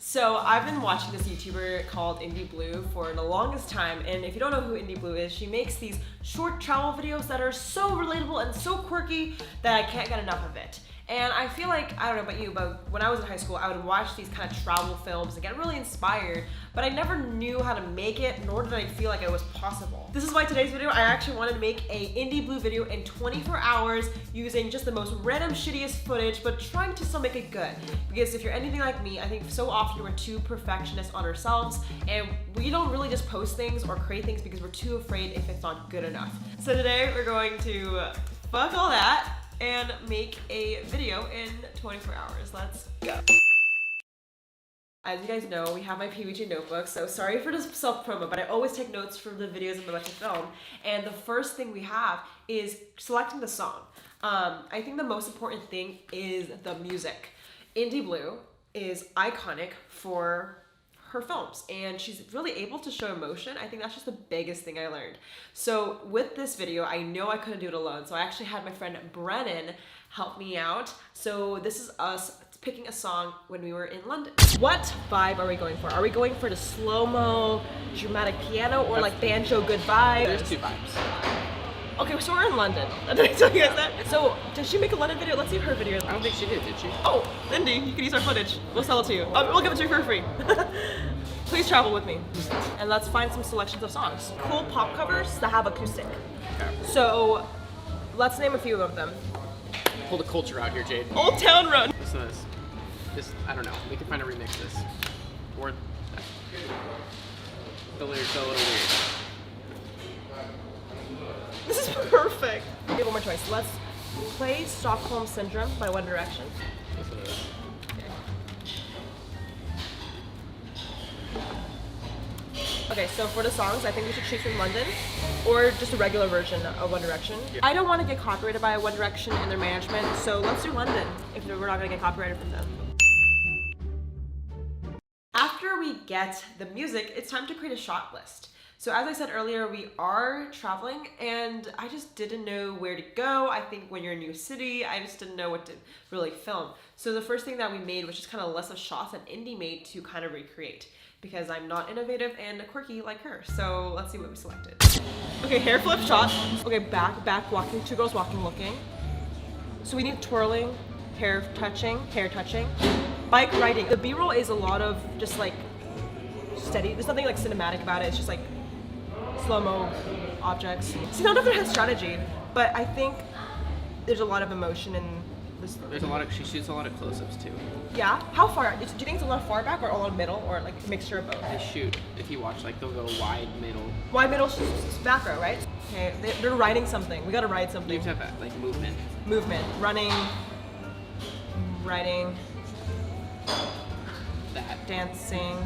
So I've been watching this YouTuber called Indie Blue for the longest time, and if you don't know who Indie Blue is, she makes these short travel videos that are so relatable and so quirky that I can't get enough of it. And I feel like, I don't know about you, but when I was in high school, I would watch these kind of travel films and get really inspired, but I never knew how to make it, nor did I feel like it was possible. This is why today's video, I actually wanted to make a Indie Blue video in 24 hours using just the most random, shittiest footage, but trying to still make it good. Because if you're anything like me, I think so often we're too perfectionist on ourselves, and we don't really just post things or create things because we're too afraid if it's not good enough. So today we're going to fuck all that and make a video in 24 hours. Let's go. As you guys know, we have my PBG notebook, so sorry for this self-promo, but I always take notes for the videos I'm about to film. And the first thing we have is selecting the song. I think the most important thing is the music. Indie Blue is iconic for her films, and she's really able to show emotion. I think that's just the biggest thing I learned. So with this video, I know I couldn't do it alone, so I actually had my friend Brennan help me out. So this is us picking a song when we were in London. What vibe are we going for? Are we going for the slow-mo, dramatic piano, or like banjo good vibe? There's two vibes. Okay, so we're in London. Did I tell you guys that? So, did she make a London video? Let's see her video. I don't think she did she? Oh, Lindy, you can use our footage. We'll sell it to you. We'll give it to you for free. Please travel with me. And let's find some selections of songs. Cool pop covers that have acoustic. Okay. So, let's name a few of them. Pull the culture out here, Jade. Old Town Road. Listen to this. I don't know. We can find a remix of this. Or the lyrics are a little weird. This is perfect. We have one more choice. Let's play Stockholm Syndrome by One Direction. Listen to this. Okay, so for the songs, I think we should choose from London or just a regular version of One Direction. Yeah. I don't want to get copyrighted by One Direction and their management, so let's do London if we're not going to get copyrighted from them. After we get the music, it's time to create a shot list. So as I said earlier, we are traveling and I just didn't know where to go. I think when you're in a new city, I just didn't know what to really film. So the first thing that we made was just kind of list of shots that Indie made to kind of recreate, because I'm not innovative and quirky like her. So let's see what we selected. Okay, hair flip shot. Okay, back walking, two girls walking, looking. So we need twirling, hair touching, bike riding. The B-roll is a lot of just like steady. There's nothing like cinematic about it. It's just like slow-mo objects. See, none of it has strategy, but I think there's a lot of emotion in this. She shoots a lot of close-ups too. Yeah? How far? Do you think it's a lot far back or a lot middle or like a mixture of both? They shoot, if you watch, like they'll go wide, middle. Wide, middle, back row, right? Okay, they're riding something. We gotta ride You something. have to have that, like, movement. Movement, running, riding, That. dancing.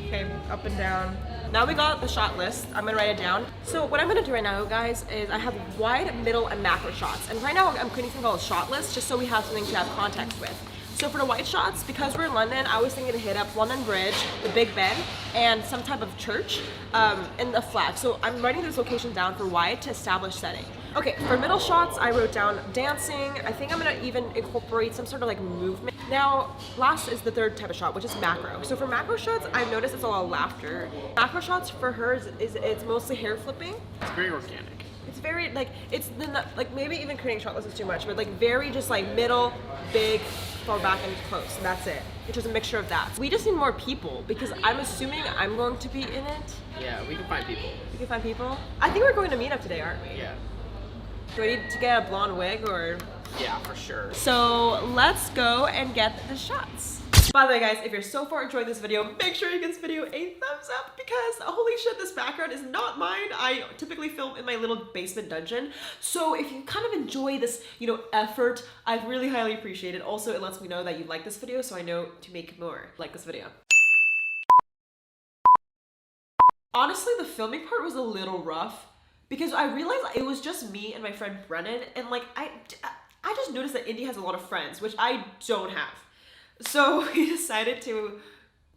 Okay, up and down. Now we got the shot list. I'm gonna write it down. So what I'm gonna do right now, guys, is I have wide, middle, and macro shots. And right now I'm creating something called a shot list, just so we have something to have context with. So for the wide shots, because we're in London, I was thinking to hit up London Bridge, the Big Ben, and some type of church, and the flag. So I'm writing this location down for wide to establish setting. Okay, for middle shots, I wrote down dancing. I think I'm gonna even incorporate some sort of like movement. Now, last is the third type of shot, which is macro. So for macro shots, I've noticed it's a lot of laughter. Macro shots for her is it's mostly hair flipping. It's very organic. It's very like like maybe even creating shot lists is too much, but like very just like middle, big, far back and close. And that's it. It's just a mixture of that. We just need more people because I'm assuming I'm going to be in it. Yeah, we can find people. We can find people. I think we're going to meet up today, aren't we? Yeah. Do we need to get a blonde wig or? Yeah, for sure. So let's go and get the shots. By the way, guys, if you're so far enjoying this video, make sure you give this video a thumbs up because holy shit, this background is not mine. I typically film in my little basement dungeon. So if you kind of enjoy this, effort, I really highly appreciate it. Also, it lets me know that you like this video, so I know to make more like this video. Honestly, the filming part was a little rough because I realized it was just me and my friend Brennan, and like I just noticed that Indie has a lot of friends, which I don't have. So we decided to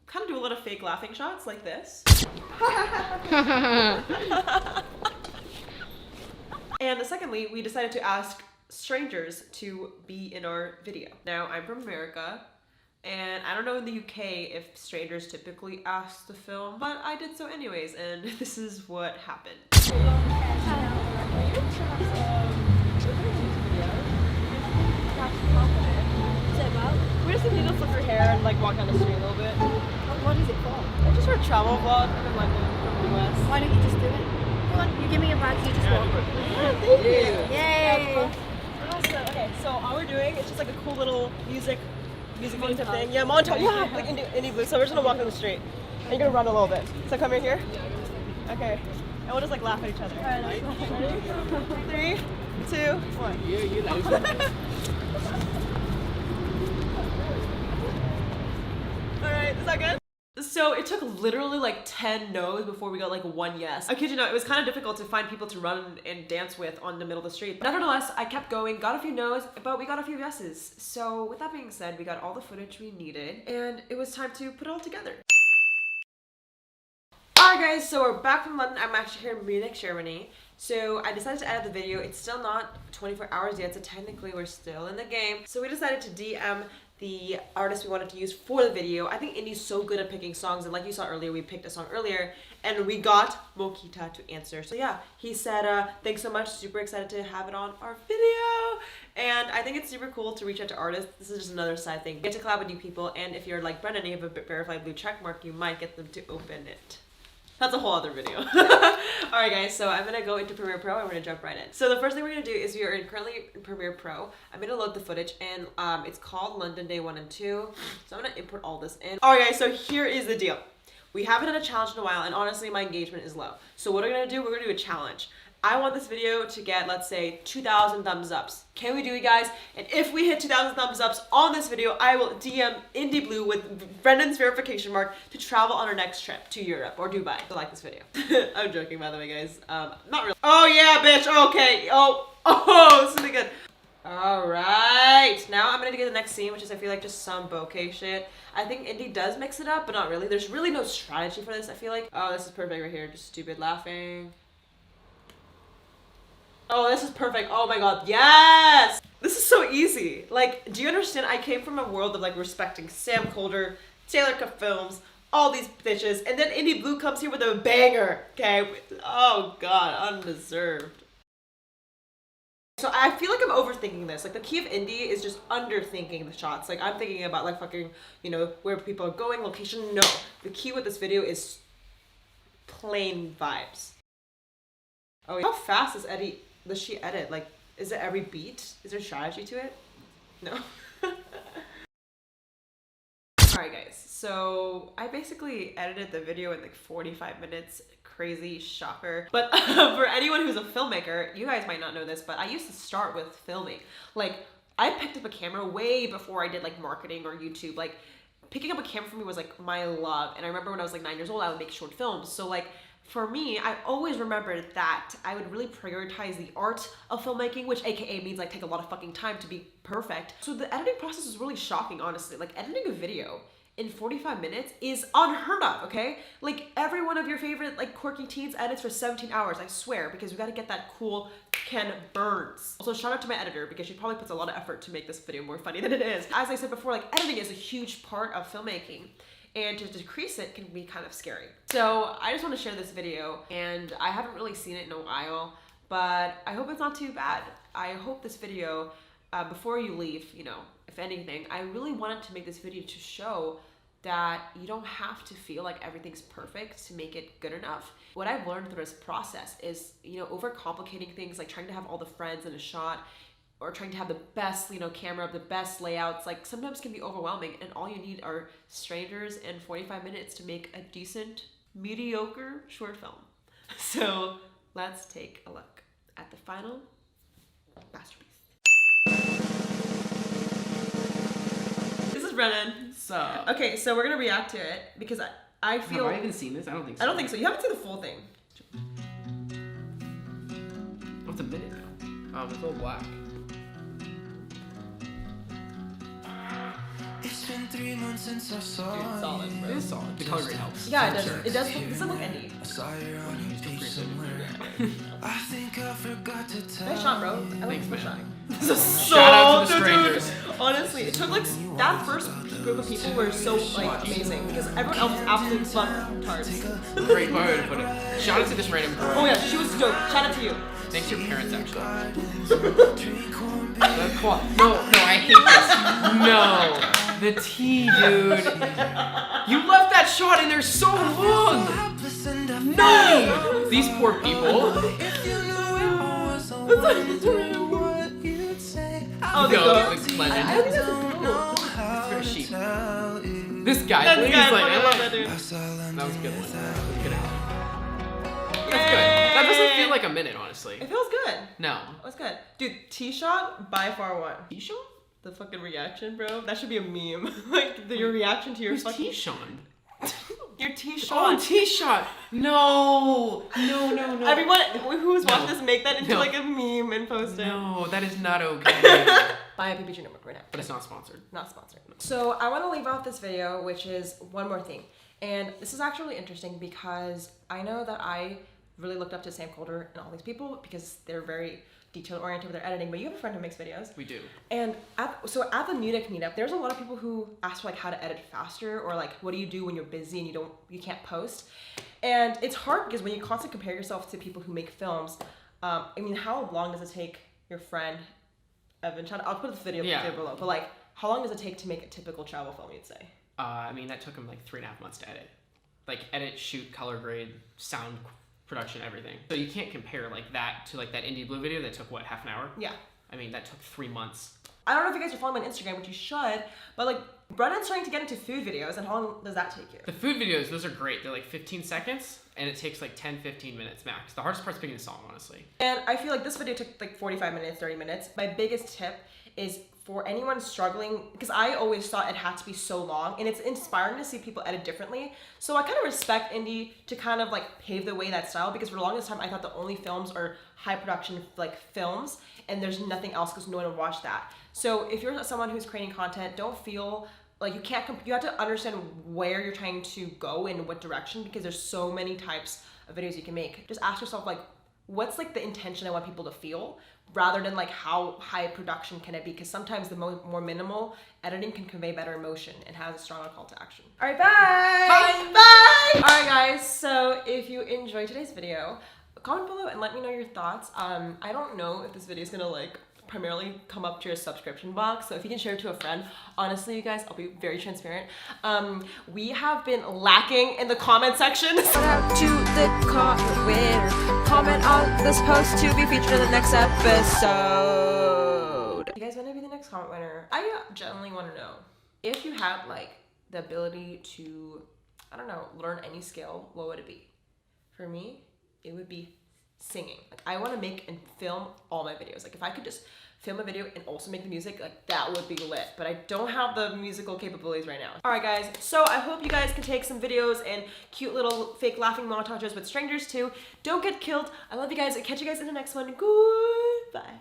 kind of do a lot of fake laughing shots like this. And secondly, we decided to ask strangers to be in our video. Now, I'm from America. And I don't know in the UK if strangers typically ask to film, but I did so anyways, and this is what happened. We just need to flip her hair and like walk down the street a little bit. What is it for? It's just for a travel vlog in London from the US. Why don't you just do it? Come on, you give me a bag, you just walk. Thank you. Yay! Okay, so all we're doing is just like a cool little music video type thing. Yeah, montage. Yeah, like indie blue. So we're just gonna walk down the street. And you're gonna run a little bit. So come in here. Okay. And we'll just like laugh at each other. Ready? 3, 2, 1. You like Alright, is that good? So it took literally like 10 no's before we got like 1 yes. I kid you not, it was kind of difficult to find people to run and dance with on the middle of the street. But nevertheless, I kept going, got a few no's, but we got a few yeses. So with that being said, we got all the footage we needed and it was time to put it all together. Alright guys, so we're back from London. I'm actually here in Munich, Germany. So I decided to edit the video. It's still not 24 hours yet, so technically we're still in the game. So we decided to DM the artist we wanted to use for the video. I think Indy's so good at picking songs, and like you saw earlier, we picked a song earlier, and we got Mokita to answer. So yeah, he said, thanks so much, super excited to have it on our video. And I think it's super cool to reach out to artists. This is just another side thing. Get to collab with new people, and if you're like Brennan and you have a verified blue check mark, you might get them to open it. That's a whole other video. Alright guys, so I'm gonna go into Premiere Pro and we're gonna jump right in. So the first thing we're gonna do is we are currently in Premiere Pro. I'm gonna load the footage and it's called London Day 1 and 2. So I'm gonna import all this in. Alright guys, so here is the deal. We haven't done a challenge in a while and honestly my engagement is low. So what we're gonna do, we're gonna do a challenge. I want this video to get, let's say, 2,000 thumbs ups. Can we do it, guys? And if we hit 2,000 thumbs ups on this video, I will DM Indie Blue with Brendan's verification mark to travel on our next trip to Europe or Dubai. I like this video. I'm joking, by the way, guys. Not really. Oh yeah, bitch. Okay. Oh, this is good. All right. Now I'm gonna get the next scene, which is I feel like just some bokeh shit. I think Indie does mix it up, but not really. There's really no strategy for this. I feel like. Oh, this is perfect right here. Just stupid laughing. Oh, this is perfect. Oh my god, yes! This is so easy. Like, do you understand? I came from a world of like respecting Sam Colder, Taylor Cuff Films, all these bitches, and then Indie Blue comes here with a banger, okay? Oh god, undeserved. So I feel like I'm overthinking this. Like the key of Indie is just underthinking the shots. Like I'm thinking about like fucking, you know, where people are going, location. No, the key with this video is plain vibes. Oh, how fast does she edit? Like, is it every beat? Is there strategy to it? No. Alright guys, so I basically edited the video in like 45 minutes. Crazy shocker. But for anyone who's a filmmaker, you guys might not know this, but I used to start with filming. Like, I picked up a camera way before I did like marketing or YouTube. Like, picking up a camera for me was like my love. And I remember when I was like 9 years old, I would make short films. So like, for me, I always remembered that I would really prioritize the art of filmmaking, which AKA means like take a lot of fucking time to be perfect. So the editing process was really shocking, honestly. Like editing a video in 45 minutes is unheard of, okay? Like every one of your favorite like quirky teens edits for 17 hours, I swear, because we gotta get that cool Ken Burns. Also shout out to my editor because she probably puts a lot of effort to make this video more funny than it is. As I said before, like editing is a huge part of filmmaking. And to decrease it can be kind of scary. So I just want to share this video and I haven't really seen it in a while, but I hope it's not too bad. I hope this video, before you leave, you know, if anything, I really wanted to make this video to show that you don't have to feel like everything's perfect to make it good enough. What I've learned through this process is, you know, overcomplicating things, like trying to have all the friends in a shot, or trying to have the best, you know, camera, the best layouts, like sometimes can be overwhelming and all you need are strangers and 45 minutes to make a decent, mediocre short film. So let's take a look at the final masterpiece. This is Brennan. So. Okay, so we're gonna react to it because I feel. Have I even seen this? I don't think so. I don't think so. You haven't seen the full thing. What's a minute now? It's all black. It's been 3 months since I saw Dude, solid, bro. It is solid. The color grade helps. Yeah, it does. It does. It doesn't look indie. I saw you on a beach somewhere. I think I forgot to tell Nice shot, bro. I like Thanks, this man. shot. This is so Shout out to the dude. strangers. Honestly, it took like that first group of people were so like amazing because everyone else was absolute fucktards. Great way to put it. Shout out to this random girl. Oh yeah, she was dope. Shout out to you. Thanks to your parents, actually. Come on. No, I hate this. No. The tea, dude. You left that shot in there so long. No. These poor people. Oh, the Go, goat. the I legend. think that's a goat. It's very sheep. This guy, That's he's good. like, I love that dude. that was a good one. That was a good one. Yay. That's good. That doesn't feel like a minute, honestly. It feels good. No. It was good. Dude, T-Shot by far won. T-Sean? The fucking reaction, bro. That should be a meme. Like, your reaction to your Who's fucking... T-Sean? Your Oh, T-Shot. T-Shot. No. Everyone who's watched No. this make that into No. like a meme and post it. No, that is not okay. Buy a PPG Network right now. But it's not sponsored. Not sponsored. So I want to leave off this video, which is one more thing. And this is actually really interesting because I know that I really looked up to Sam Colder and all these people because they're very detail oriented with their editing, but you have a friend who makes videos. We do. And at the Mudic meetup, there's a lot of people who ask for like how to edit faster or like what do you do when you're busy and you can't post. And it's hard because when you constantly compare yourself to people who make films, I mean, how long does it take your friend Evan? I'll put the video below. But like, how long does it take to make a typical travel film? You'd say. I mean, that took him like 3.5 months to edit. Like edit, shoot, color grade, sound production, everything. So you can't compare like that to like that Indie Blue video that took what, half an hour? Yeah. I mean, that took 3 months. I don't know if you guys are following me on Instagram, which you should, but like Brennan's starting to get into food videos, and how long does that take you? The food videos, those are great. They're like 15 seconds, and it takes like 10-15 minutes max. The hardest part's picking the song, honestly. And I feel like this video took like 45 minutes, 30 minutes. My biggest tip is for anyone struggling, because I always thought it had to be so long, and it's inspiring to see people edit differently. So I kind of respect Indie to kind of like pave the way that style, because for the longest time I thought the only films are high production like films, and there's nothing else because no one would watch that. So if you're someone who's creating content, don't feel like you have to understand where you're trying to go in what direction, because there's so many types of videos you can make. Just ask yourself like, what's like the intention I want people to feel, rather than like how high production can it be, because sometimes the more minimal editing can convey better emotion and has a stronger call to action. All right, bye! Bye! All right, guys, so if you enjoyed today's video, comment below and let me know your thoughts. I don't know if this video is gonna like primarily come up to your subscription box, so if you can share it to a friend, honestly you guys, I'll be very transparent. We have been lacking in the comment section. Shout out to the comment winner. Comment on this post to be featured in the next episode. You guys want to be the next comment winner? I genuinely want to know, if you had like the ability to, I don't know, learn any skill, what would it be? For me, it would be singing. Like, I want to make and film all my videos. Like, if I could just film a video and also make the music, like that would be lit, but I don't have the musical capabilities right now. All right, guys, so I hope you guys can take some videos and cute little fake laughing montages with strangers too. Don't get killed. I love you guys. I'll catch you guys in the next one. Goodbye.